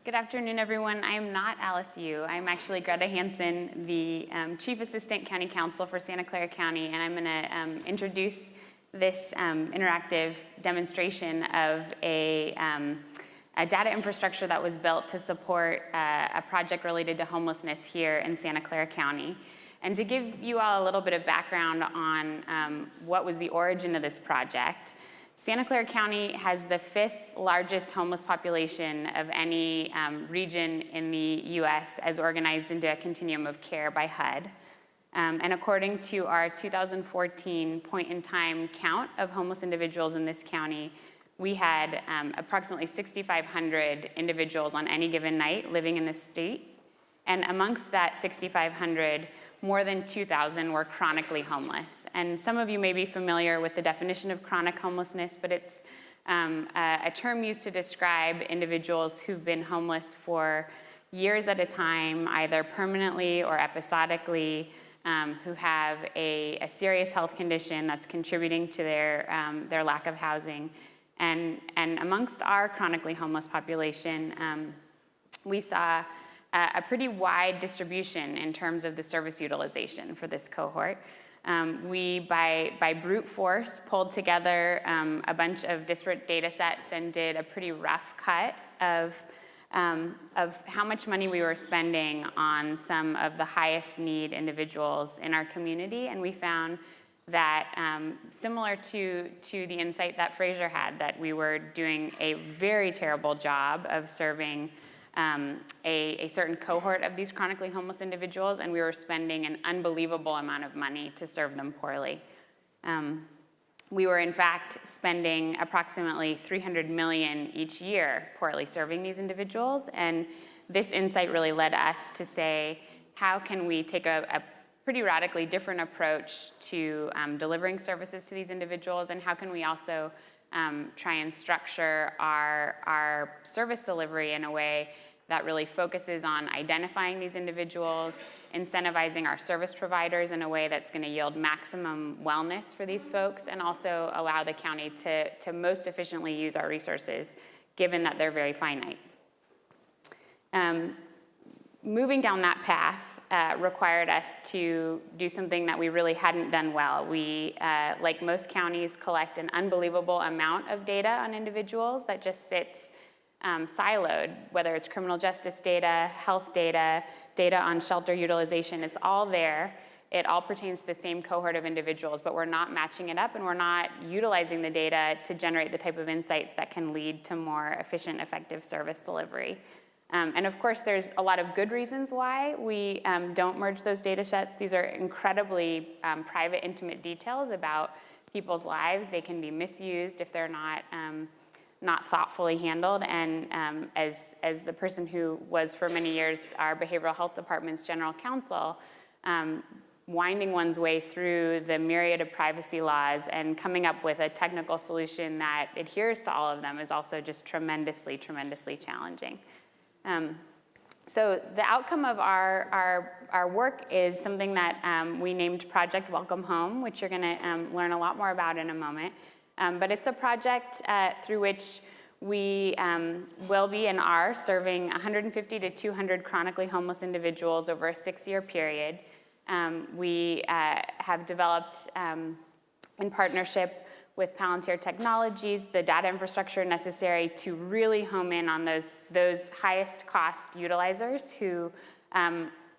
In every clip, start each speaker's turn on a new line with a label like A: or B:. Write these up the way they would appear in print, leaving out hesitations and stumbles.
A: Good afternoon, everyone. I am not Alice Yu. I'm actually Greta Hansen, the Chief Assistant County Counsel for Santa Clara County, and I'm going to introduce this interactive demonstration of a data infrastructure that was built to support a project related to homelessness here in Santa Clara County. And to give you all a little bit of background on what was the origin of this project, Santa Clara County has the 5th largest homeless population of any region in the US as organized into a continuum of care by HUD. And according to our 2014 point-in-time count of homeless individuals in this county, we had approximately 6,500 individuals on any given night living in the state. And amongst that 6,500, more than 2,000 were chronically homeless. And some of you may be familiar with the definition of chronic homelessness, but it's a term used to describe individuals who've been homeless for years at a time, either permanently or episodically, who have a serious health condition that's contributing to their lack of housing. And amongst our chronically homeless population, we saw a pretty wide distribution in terms of the service utilization for this cohort. We, by brute force, pulled together a bunch of disparate data sets and did a pretty rough cut of how much money we were spending on some of the highest need individuals in our community. And we found that similar to the insight that Fraser had, that we were doing a very terrible job of serving a certain cohort of these chronically homeless individuals, and we were spending an unbelievable amount of money to serve them poorly. We were in fact spending approximately $300 million each year poorly serving these individuals, and this insight really led us to say, how can we take a pretty radically different approach to delivering services to these individuals, and how can we also try and structure our service delivery in a way that really focuses on identifying these individuals, incentivizing our service providers in a way that's going to yield maximum wellness for these folks, and also allow the county to most efficiently use our resources, given that they're very finite. Moving down that path required us to do something that we really hadn't done well. We, like most counties, collect an unbelievable amount of data on individuals that just sits siloed, whether it's criminal justice data, health data, data on shelter utilization. It's all there. It all pertains to the same cohort of individuals, but we're not matching it up, and we're not utilizing the data to generate the type of insights that can lead to more efficient, effective service delivery. And of course, there's a lot of good reasons why we don't merge those data sets. These are incredibly private, intimate details about people's lives. They can be misused if they're not thoughtfully handled. And as the person who was for many years our behavioral health department's general counsel, winding one's way through the myriad of privacy laws and coming up with a technical solution that adheres to all of them is also just tremendously, tremendously challenging. So the outcome of our work is something that we named Project Welcome Home, which you're going to learn a lot more about in a moment. But it's a project through which we will be and are serving 150 to 200 chronically homeless individuals over a 6-year period. We have developed, in partnership with Palantir Technologies, the data infrastructure necessary to really home in on those highest cost utilizers who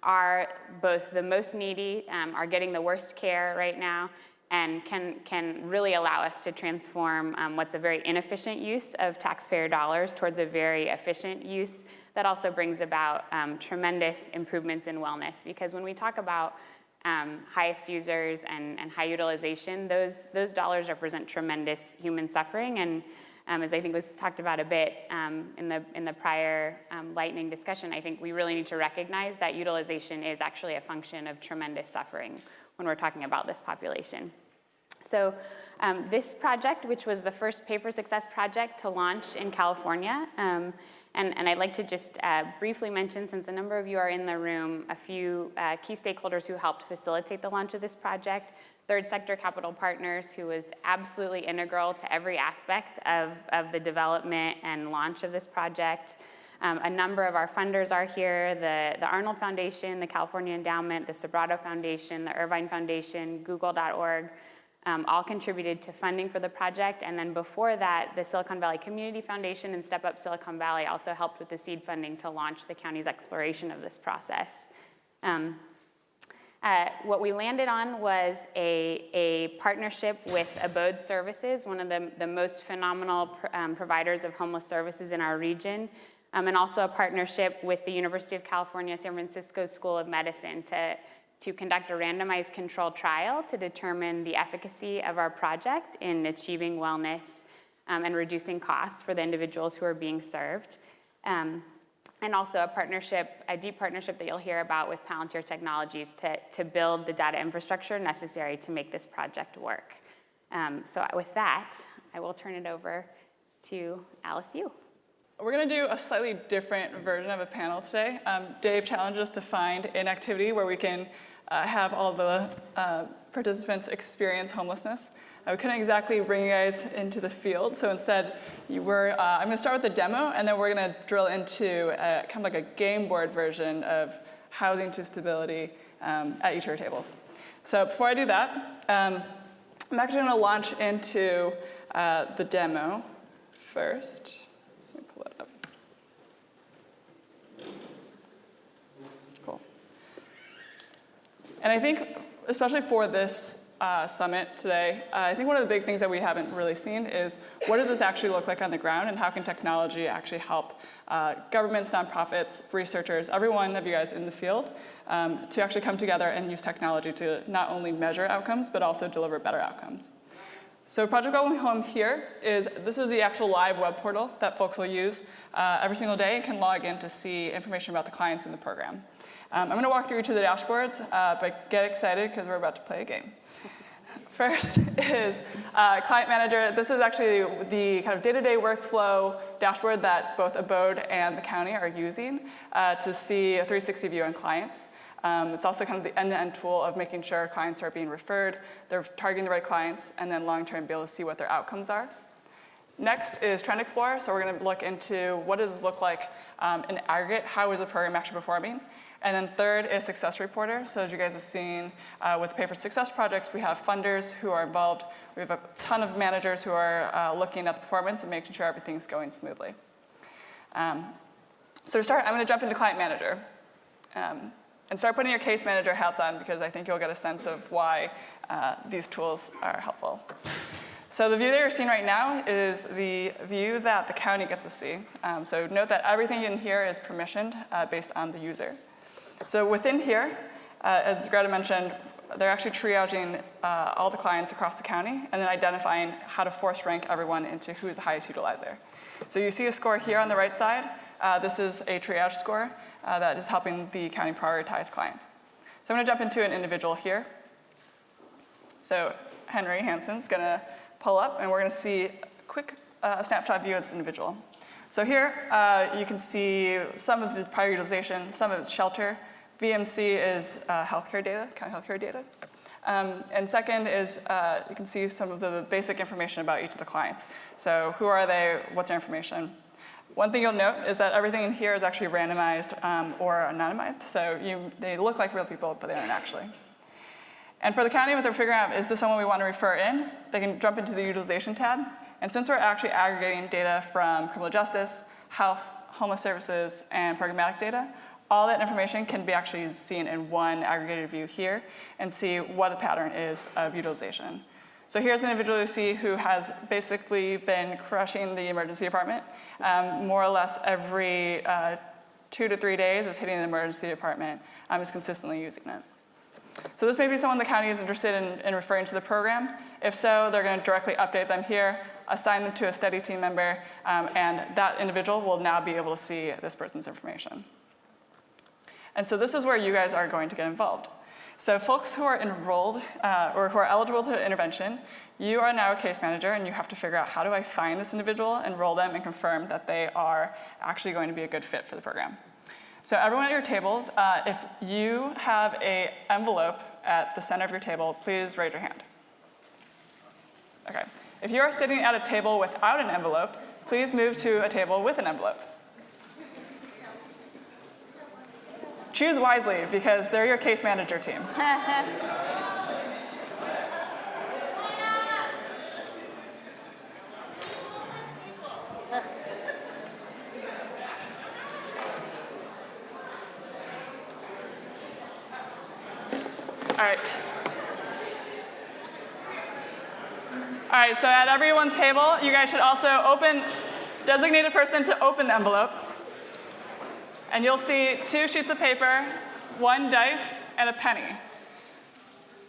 A: are both the most needy, are getting the worst care right now, and can really allow us to transform what's a very inefficient use of taxpayer dollars towards a very efficient use that also brings about tremendous improvements in wellness. Because when we talk about highest users and high utilization, those dollars represent tremendous human suffering. And as I think was talked about a bit in the prior lightning discussion, I think we really need to recognize that utilization is actually a function of tremendous suffering when we're talking about this population. So this project, which was the first Pay for Success project to launch in California, and I'd like to just briefly mention, since a number of you are in the room, a few key stakeholders who helped facilitate the launch of this project. Third Sector Capital Partners, who was absolutely integral to every aspect of the development and launch of this project. A number of our funders are here, the Arnold Foundation, the California Endowment, the Sobrato Foundation, the Irvine Foundation, Google.org, all contributed to funding for the project. And then before that, the Silicon Valley Community Foundation and Step Up Silicon Valley also helped with the seed funding to launch the county's exploration of this process. What we landed on was a partnership with Abode Services, one of the most phenomenal providers of homeless services in our region, and also a partnership with the University of California, San Francisco School of Medicine to conduct a randomized controlled trial to determine the efficacy of our project in achieving wellness and reducing costs for the individuals who are being served. And also a deep partnership that you'll hear about with Palantir Technologies to build the data infrastructure necessary to make this project work. So with that, I will turn it over to Alice Yu.
B: We're going to do a slightly different version of a panel today. Dave challenged us to find an activity where we can have all the participants experience homelessness. We couldn't exactly bring you guys into the field, so instead I'm going to start with the demo, and then we're going to drill into kind of like a game board version of housing to stability at each of your tables. So before I do that, I'm actually going to launch into the demo first. Let me pull it up. Cool. And I think, especially for this summit today, I think one of the big things that we haven't really seen is what does this actually look like on the ground, and how can technology actually help governments, nonprofits, researchers, every one of you guys in the field to actually come together and use technology to not only measure outcomes, but also deliver better outcomes. So Project Going Home here this is the actual live web portal that folks will use every single day and can log in to see information about the clients in the program. I'm going to walk through each of the dashboards, but get excited because we're about to play a game. First is Client Manager. This is actually the kind of day-to-day workflow dashboard that both Abode and the county are using to see a 360 view on clients. It's also kind of the end-to-end tool of making sure clients are being referred, they're targeting the right clients, and then long-term be able to see what their outcomes are. Next is Trend Explorer. So we're going to look into what does it look like in aggregate, how is the program actually performing. And then third is Success Reporter. So as you guys have seen with Pay for Success projects, we have funders who are involved. We have a ton of managers who are looking at the performance and making sure everything's going smoothly. So to start, I'm going to jump into Client Manager and start putting your case manager hats on, because I think you'll get a sense of why these tools are helpful. So the view that you're seeing right now is the view that the county gets to see. So note that everything in here is permissioned based on the user. So within here, as Greta mentioned, they're actually triaging all the clients across the county and then identifying how to force rank everyone into who is the highest utilizer. So you see a score here on the right side. This is a triage score that is helping the county prioritize clients. So I'm going to jump into an individual here. So Henry Hansen's going to pull up, and we're going to see a quick snapshot view of this individual. So here you can see some of the prior utilization, some of it's shelter. VMC is healthcare data, county healthcare data. And second is you can see some of the basic information about each of the clients. So who are they, what's their information? One thing you'll note is that everything in here is actually randomized or anonymized. So they look like real people, but they aren't actually. And for the county, what they're figuring out, is this someone we want to refer in? They can jump into the utilization tab. And since we're actually aggregating data from criminal justice, health, homeless services, and programmatic data, all that information can be actually seen in one aggregated view here and see what the pattern is of utilization. So here's an individual you see who has basically been crushing the emergency department. More or less every 2 to 3 days is hitting the emergency department, is consistently using it. So this may be someone the county is interested in referring to the program. If so, they're going to directly update them here, assign them to a study team member, and that individual will now be able to see this person's information. And so this is where you guys are going to get involved. So folks who are enrolled or who are eligible to intervention, you are now a case manager, and you have to figure out, how do I find this individual, enroll them, and confirm that they are actually going to be a good fit for the program. So everyone at your tables, if you have an envelope at the center of your table, please raise your hand. Okay. If you are sitting at a table without an envelope, please move to a table with an envelope. choose wisely because they're your case manager team. All right. All right, so at everyone's table, you guys should also designate a person to open the envelope. And you'll see 2 sheets of paper, 1 dice, and a penny.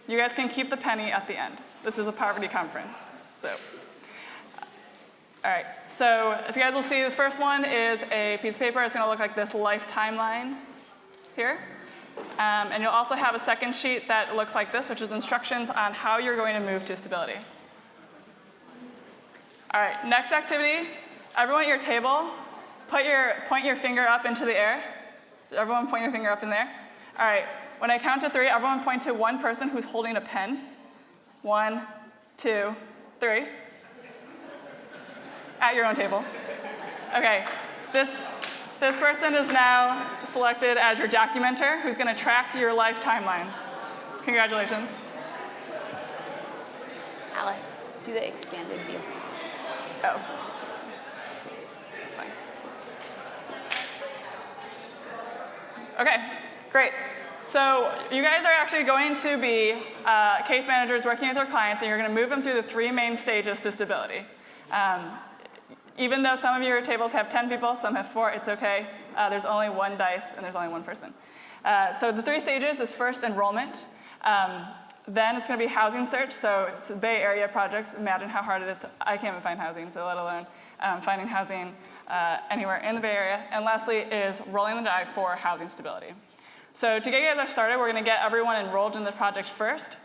B: You guys can keep the penny at the end. This is a poverty conference. All right, so if you guys will see, the first one is a piece of paper. It's going to look like this life timeline here. And you'll also have a second sheet that looks like this, which is instructions on how you're going to move to stability. All right, next activity, everyone at your table, point your finger up into the air. Everyone point your finger up in there. All right, when I count to 3, everyone point to one person who's holding a pen. 1, 2, 3. At your own table. Okay, this person is now selected as your documenter who's going to track your life timelines. Congratulations.
A: Alice, do the expanded view.
B: Oh. That's fine. Okay, great. So you guys are actually going to be case managers working with your clients, and you're going to move them through the 3 main stages to stability. Even though some of your tables have 10 people, some have 4, it's okay. There's only 1 dice, and there's only 1 person. So the 3 stages is first enrollment. Then it's going to be housing search. So it's Bay Area projects. Imagine how hard it is I can't even find housing, so let alone finding housing anywhere in the Bay Area. And lastly is rolling the die for housing stability. So to get you guys started, we're going to get everyone enrolled in the project first.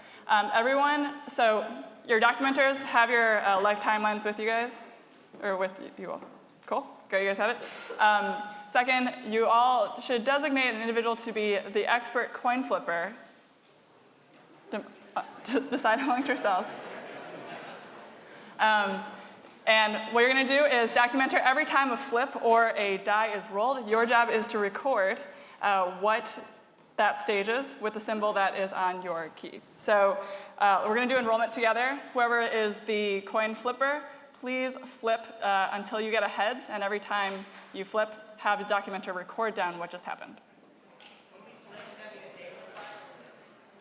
B: So your documenters have your life timelines with you guys. Or with you all. Cool, great, you guys have it. Second, you all should designate an individual to be the expert coin flipper to decide amongst yourselves. And what you're going to do is document every time a flip or a die is rolled. Your job is to record what that stage is with the symbol that is on your key. So we're going to do enrollment together. Whoever is the coin flipper, please flip until you get a heads, and every time you flip, have the documenter record down what just happened.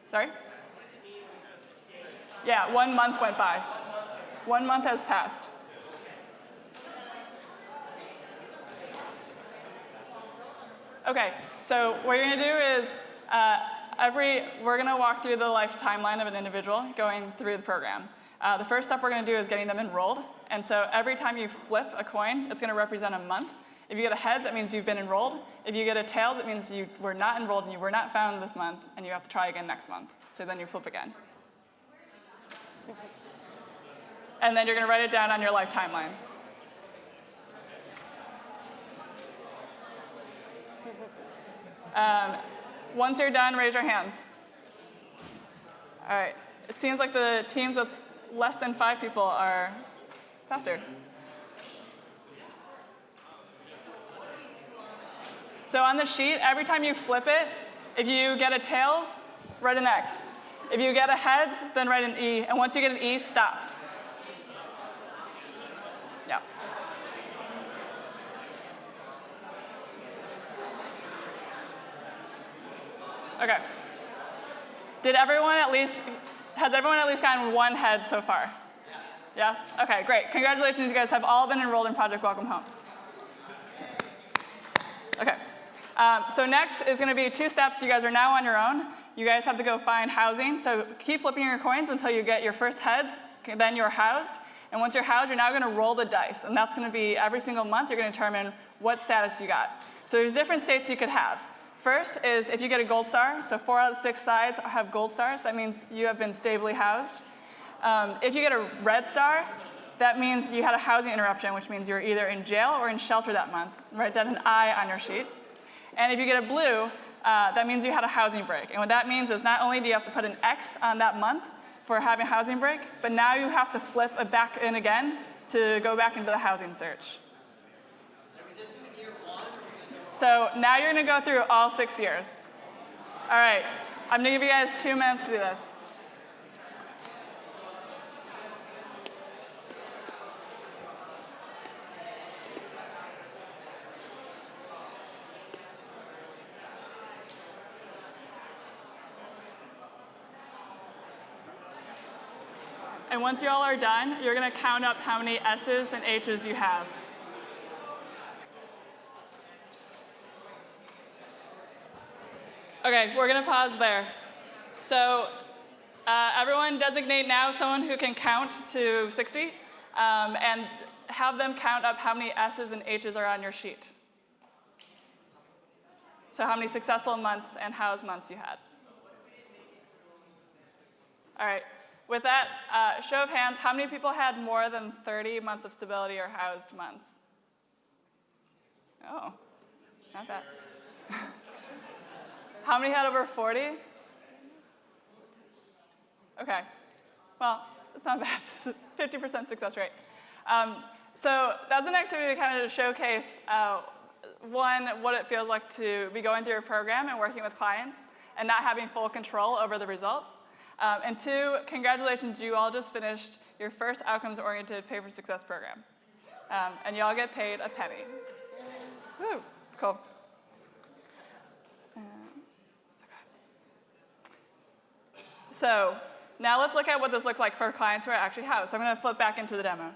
B: Sorry? Yeah, 1 month went by. 1 month has passed. Okay, so what you're going to do is we're going to walk through the life timeline of an individual going through the program. The first step we're going to do is getting them enrolled. And so every time you flip a coin, it's going to represent a month. If you get a heads, that means you've been enrolled. If you get a tails, it means you were not enrolled and you were not found this month, and you have to try again next month. So then you flip again. And then you're going to write it down on your life timelines. Once you're done, raise your hands. All right. It seems like the teams with less than 5 people are faster. So on the sheet, every time you flip it, if you get a tails, write an X. If you get a heads, then write an E. And once you get an E, stop. Yeah. Okay. Has everyone at least gotten 1 head so far? Yes? Okay, great. Congratulations, you guys have all been enrolled in Project Welcome Home. Okay. So next is going to be 2 steps. You guys are now on your own. You guys have to go find housing. So keep flipping your coins until you get your first heads. Then you're housed. And once you're housed, you're now going to roll the dice. And that's going to be every single month, you're going to determine what status you got. So there's different states you could have. First is if you get a gold star. So 4 out of the 6 sides have gold stars. That means you have been stably housed. If you get a red star, that means you had a housing interruption, which means you're either in jail or in shelter that month. Write down an I on your sheet. And if you get a blue, that means you had a housing break. And what that means is not only do you have to put an X on that month for having a housing break, but now you have to flip it back in again to go back into the housing search. So now you're going to go through all 6 years. All right, I'm gonna give you guys 2 minutes to do this. And once you all are done, you're going to count up how many S's and H's you have. OK, we're going to pause there. So everyone designate now someone who can count to 60 and have them count up how many S's and H's are on your sheet. So how many successful months and housed months you had. All right. With that, show of hands, how many people had more than 30 months of stability or housed months? Oh, not bad. How many had over 40? OK. Well, it's not bad. It's a 50% success rate. So that's an activity to kind of showcase, one, what it feels like to be going through a program and working with clients and not having full control over the results. And two, congratulations, you all just finished your first outcomes-oriented Pay for Success program. And you all get paid a penny. Woo, cool. So now let's look at what this looks like for clients who are actually housed. So I'm going to flip back into the demo.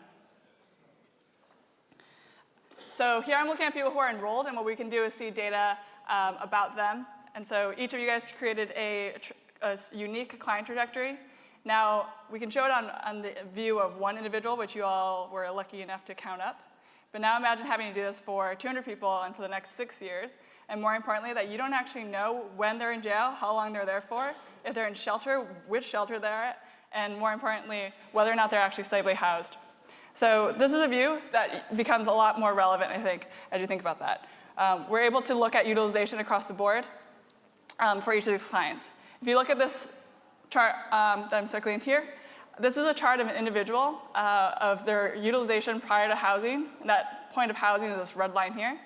B: So here I'm looking at people who are enrolled, and what we can do is see data about them. And so each of you guys created a unique client trajectory. Now, we can show it on the view of one individual, which you all were lucky enough to count up. But now imagine having to do this for 200 people and for the next 6 years. And more importantly, that you don't actually know when they're in jail, how long they're there for, if they're in shelter, which shelter they're at, and more importantly, whether or not they're actually stably housed. So this is a view that becomes a lot more relevant, I think, as you think about that. We're able to look at utilization across the board for each of these clients. If you look at this chart that I'm circling here, this is a chart of an individual of their utilization prior to housing. And that point of housing is this red line here.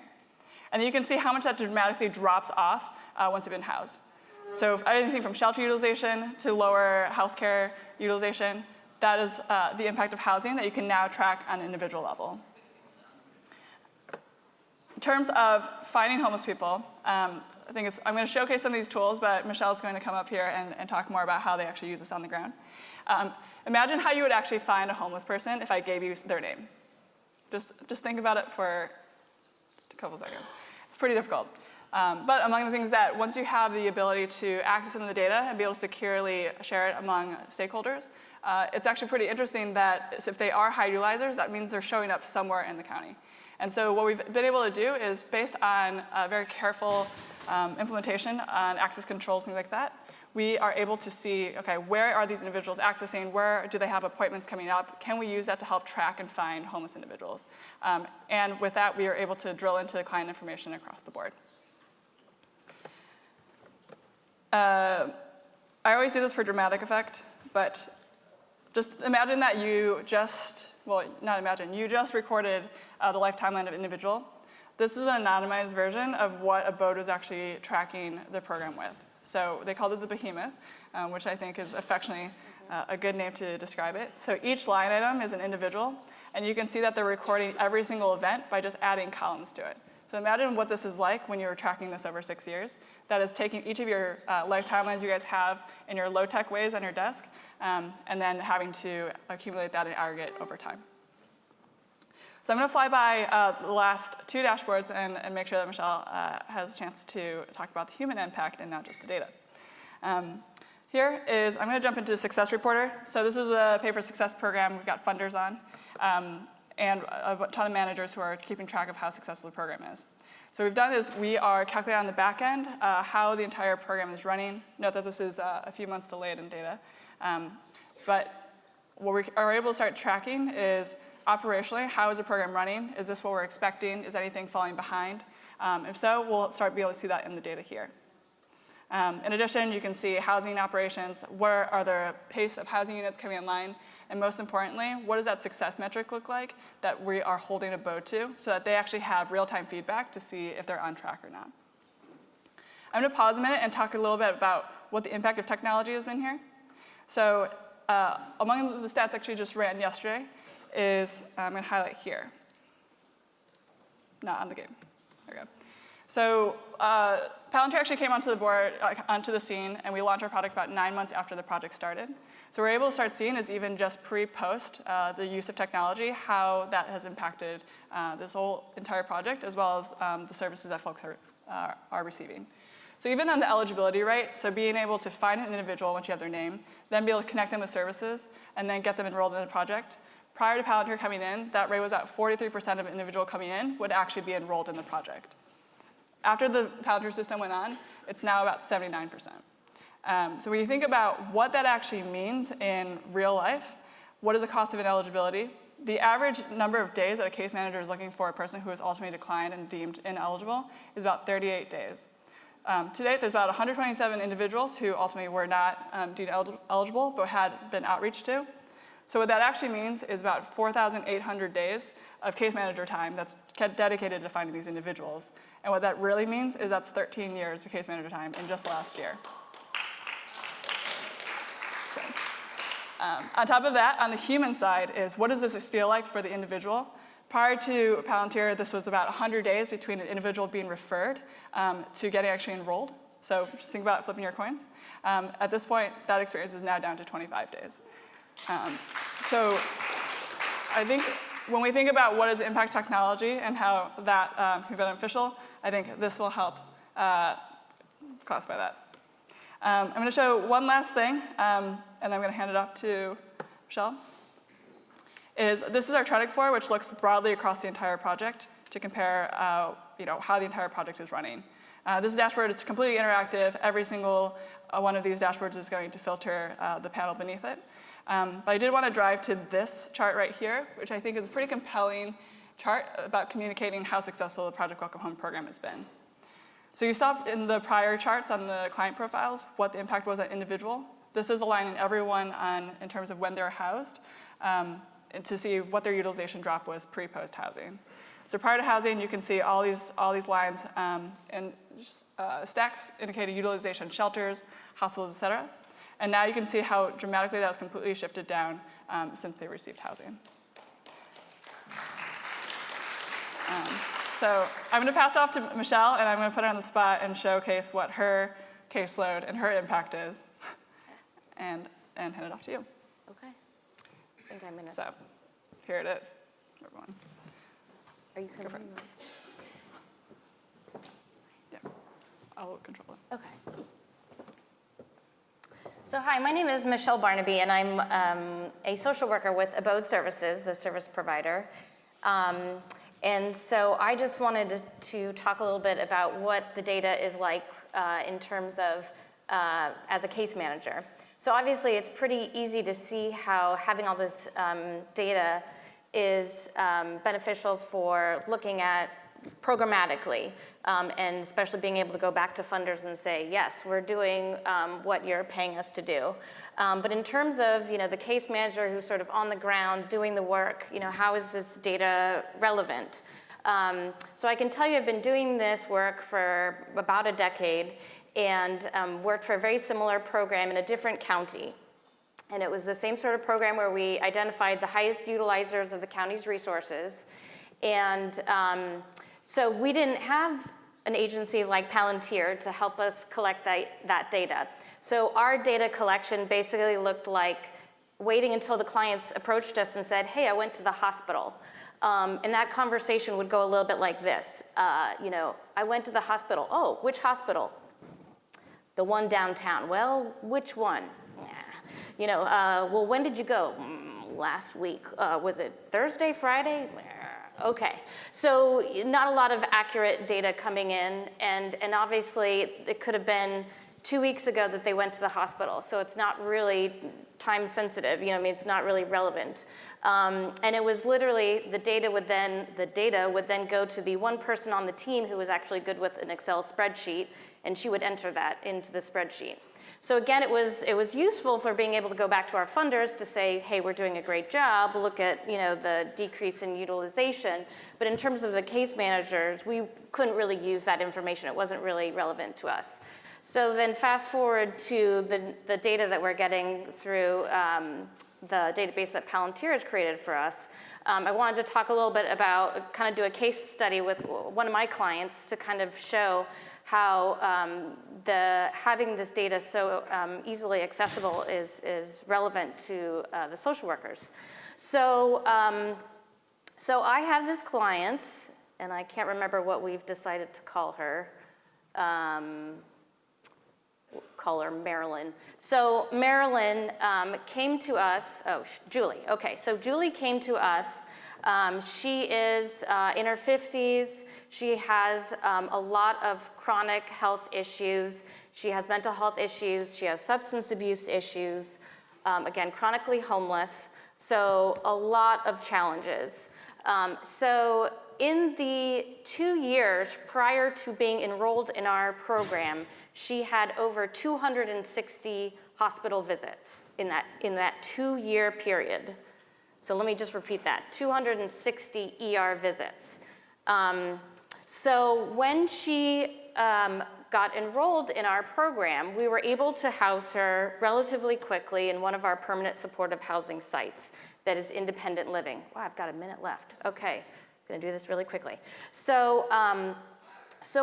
B: And then you can see how much that dramatically drops off once they've been housed. So anything from shelter utilization to lower healthcare utilization, that is the impact of housing that you can now track on an individual level. In terms of finding homeless people, I'm going to showcase some of these tools, but Michelle's going to come up here and talk more about how they actually use this on the ground. Imagine how you would actually find a homeless person if I gave you their name. Just think about it for a couple seconds. It's pretty difficult. But among the things that once you have the ability to access some of the data and be able to securely share it among stakeholders, it's actually pretty interesting that if they are high utilizers, that means they're showing up somewhere in the county. And so what we've been able to do is, based on a very careful implementation on access controls, things like that, we are able to see, OK, where are these individuals accessing? Where do they have appointments coming up? Can we use that to help track and find homeless individuals? And with that, we are able to drill into the client information across the board. I always do this for dramatic effect, but just imagine that you just, well, not imagine, you just recorded the life timeline of an individual. This is an anonymized version of what Abode was actually tracking the program with. So they called it the behemoth, which I think is affectionately a good name to describe it. So each line item is an individual, and you can see that they're recording every single event by just adding columns to it. So imagine what this is like when you're tracking this over 6 years. That is taking each of your life timelines you guys have in your low-tech ways on your desk, and then having to accumulate that in aggregate over time. So I'm going to fly by the last 2 dashboards and make sure that Michelle has a chance to talk about the human impact and not just the data. Here is, I'm going to jump into Success Reporter. So this is a Pay for Success program we've got funders on, and a ton of managers who are keeping track of how successful the program is. So what we've done is we are calculating on the back end how the entire program is running. Note that this is a few months delayed in data. But what we are able to start tracking is operationally, how is the program running? Is this what we're expecting? Is anything falling behind? If so, we'll start being able to see that in the data here. In addition, you can see housing operations. Where are the pace of housing units coming online? And most importantly, what does that success metric look like that we are holding Abode to so that they actually have real-time feedback to see if they're on track or not? I'm gonna pause a minute and talk a little bit about what the impact of technology has been here. So among the stats actually just ran yesterday is, I'm gonna highlight here. Not on the game, there we go. So Palantir actually came onto the board, onto the scene, and we launched our product about 9 months after the project started. So we're able to start seeing is even just pre-post the use of technology, how that has impacted this whole entire project, as well as the services that folks are receiving. So even on the eligibility rate, so being able to find an individual once you have their name, then be able to connect them with services, and then get them enrolled in the project. Prior to Palantir coming in, that rate was about 43% of an individual coming in would actually be enrolled in the project. After the Palantir system went on, it's now about 79%. So when you think about what that actually means in real life, what is the cost of ineligibility? The average number of days that a case manager is looking for a person who is ultimately declined and deemed ineligible is about 38 days. To date, there's about 127 individuals who ultimately were not deemed eligible, but had been outreached to. So what that actually means is about 4,800 days of case manager time that's dedicated to finding these individuals. And what that really means is that's 13 years of case manager time in just last year. So, on top of that, on the human side is what does this feel like for the individual? Prior to Palantir, this was about 100 days between an individual being referred to getting actually enrolled. So just think about flipping your coins. At this point, that experience is now down to 25 days. So I think when we think about what is impact technology and how that can be beneficial, I think this will help classify that. I'm going to show one last thing, and I'm going to hand it off to Michelle. This is our Chart Explorer, which looks broadly across the entire project to compare how the entire project is running. This dashboard is completely interactive. Every single one of these dashboards is going to filter the panel beneath it. But I did want to drive to this chart right here, which I think is a pretty compelling chart about communicating how successful the Project Welcome Home program has been. So you saw in the prior charts on the client profiles what the impact was on individual. This is aligning everyone in terms of when they're housed to see what their utilization drop was pre-post housing. So prior to housing, you can see all these lines and stacks indicating utilization, shelters, hostels, et cetera. And now you can see how dramatically that was completely shifted down since they received housing. So I'm going to pass off to Michelle, and I'm going to put her on the spot and showcase what her caseload and her impact is, and hand it off to you.
C: Okay. I think I'm going to.
B: So here it is, everyone.
C: Are you covering?
B: Yeah, I'll control it.
C: Okay. So hi, my name is Michelle Barnaby, and I'm a social worker with Abode Services, the service provider. And so I just wanted to talk a little bit about what the data is like in terms of as a case manager. So obviously it's pretty easy to see how having all this data is beneficial for looking at programmatically, and especially being able to go back to funders and say, yes, we're doing what you're paying us to do. But in terms of the case manager who's sort of on the ground doing the work, how is this data relevant? So I can tell you I've been doing this work for about a decade and worked for a very similar program in a different county. And it was the same sort of program where we identified the highest utilizers of the county's resources. And so we didn't have an agency like Palantir to help us collect that data. So our data collection basically looked like waiting until the clients approached us and said, hey, I went to the hospital. And that conversation would go a little bit like this. I went to the hospital. Oh, which hospital? The one downtown. Well, which one? Well, when did you go? Last week. Was it Thursday, Friday? Okay, so not a lot of accurate data coming in, and obviously it could have been 2 weeks ago that they went to the hospital, so it's not really time sensitive, it's not really relevant. And it was literally the data would then go to the one person on the team who was actually good with an Excel spreadsheet, and she would enter that into the spreadsheet. So again, it was useful for being able to go back to our funders to say, hey, we're doing a great job, look at the decrease in utilization. But in terms of the case managers, we couldn't really use that information. It wasn't really relevant to us. So then fast forward to the data that we're getting through the database that Palantir has created for us. I wanted to talk a little bit about, kind of do a case study with one of my clients to kind of show how having this data so easily accessible is relevant to the social workers. So I have this client, and I can't remember what we've decided to call her. Call her Marilyn. So Marilyn came to us, Julie. Okay, so Julie came to us. She is in her 50s. She has a lot of chronic health issues. She has mental health issues. She has substance abuse issues. Again, chronically homeless. So a lot of challenges. So in the 2 years prior to being enrolled in our program, she had over 260 hospital visits in that 2-year period. So let me just repeat that, 260 ER visits. So when she got enrolled in our program, we were able to house her relatively quickly in one of our permanent supportive housing sites that is independent living. Wow, I've got a minute left. Okay, I'm gonna do this really quickly. So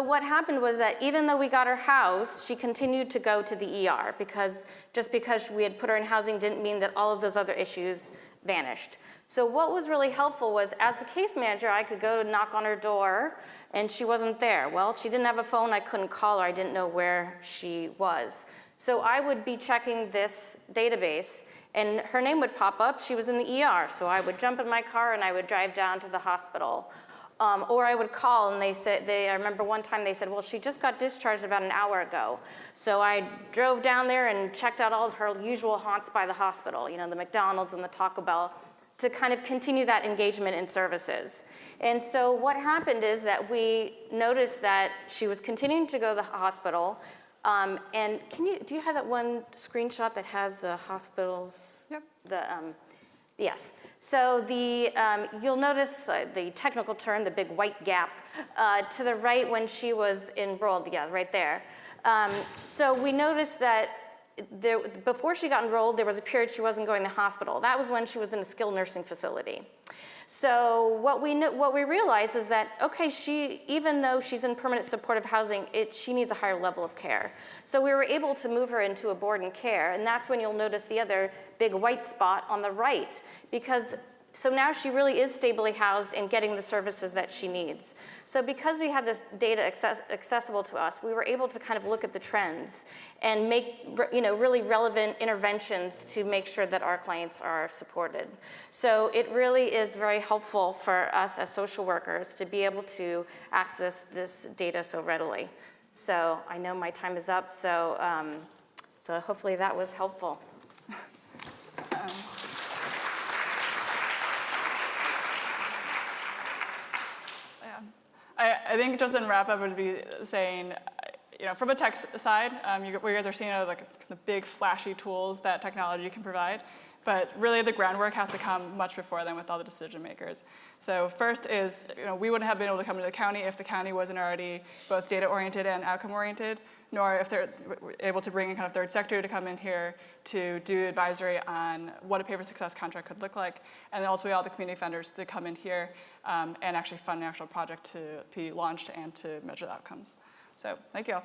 C: what happened was that even though we got her housed, she continued to go to the ER because just because we had put her in housing didn't mean that all of those other issues vanished. So what was really helpful was, as the case manager, I could go to knock on her door and she wasn't there. Well, she didn't have a phone, I couldn't call her, I didn't know where she was. So I would be checking this database and her name would pop up, she was in the ER. So I would jump in my car and I would drive down to the hospital. Or I would call and I remember one time they said, well, she just got discharged about an hour ago. So I drove down there and checked out all of her usual haunts by the hospital, the McDonald's and the Taco Bell, to kind of continue that engagement in services. And so what happened is that we noticed that she was continuing to go to the hospital. And do you have that one screenshot that has the hospitals?
B: Yep.
C: Yes. So you'll notice the technical term, the big white gap, to the right when she was enrolled. Yeah, right there. So we noticed that before she got enrolled, there was a period she wasn't going to the hospital. That was when she was in a skilled nursing facility. So what we realized is that, okay, even though she's in permanent supportive housing, she needs a higher level of care. So we were able to move her into a board and care, and that's when you'll notice the other big white spot on the right, so now she really is stably housed and getting the services that she needs. So because we have this data accessible to us, we were able to kind of look at the trends and make really relevant interventions to make sure that our clients are supported. So it really is very helpful for us as social workers to be able to access this data so readily. So I know my time is up, so hopefully that was helpful.
B: I think just in wrap up would be saying, from a tech side, what you guys are seeing are like the big flashy tools that technology can provide, but really the groundwork has to come much before then with all the decision makers. So first is, we wouldn't have been able to come to the county if the county wasn't already both data oriented and outcome oriented, nor if they're able to bring in kind of third sector to come in here to do advisory on what a pay for success contract could look like, and then ultimately all the community funders to come in here and actually fund an actual project to be launched and to measure the outcomes. So thank you all.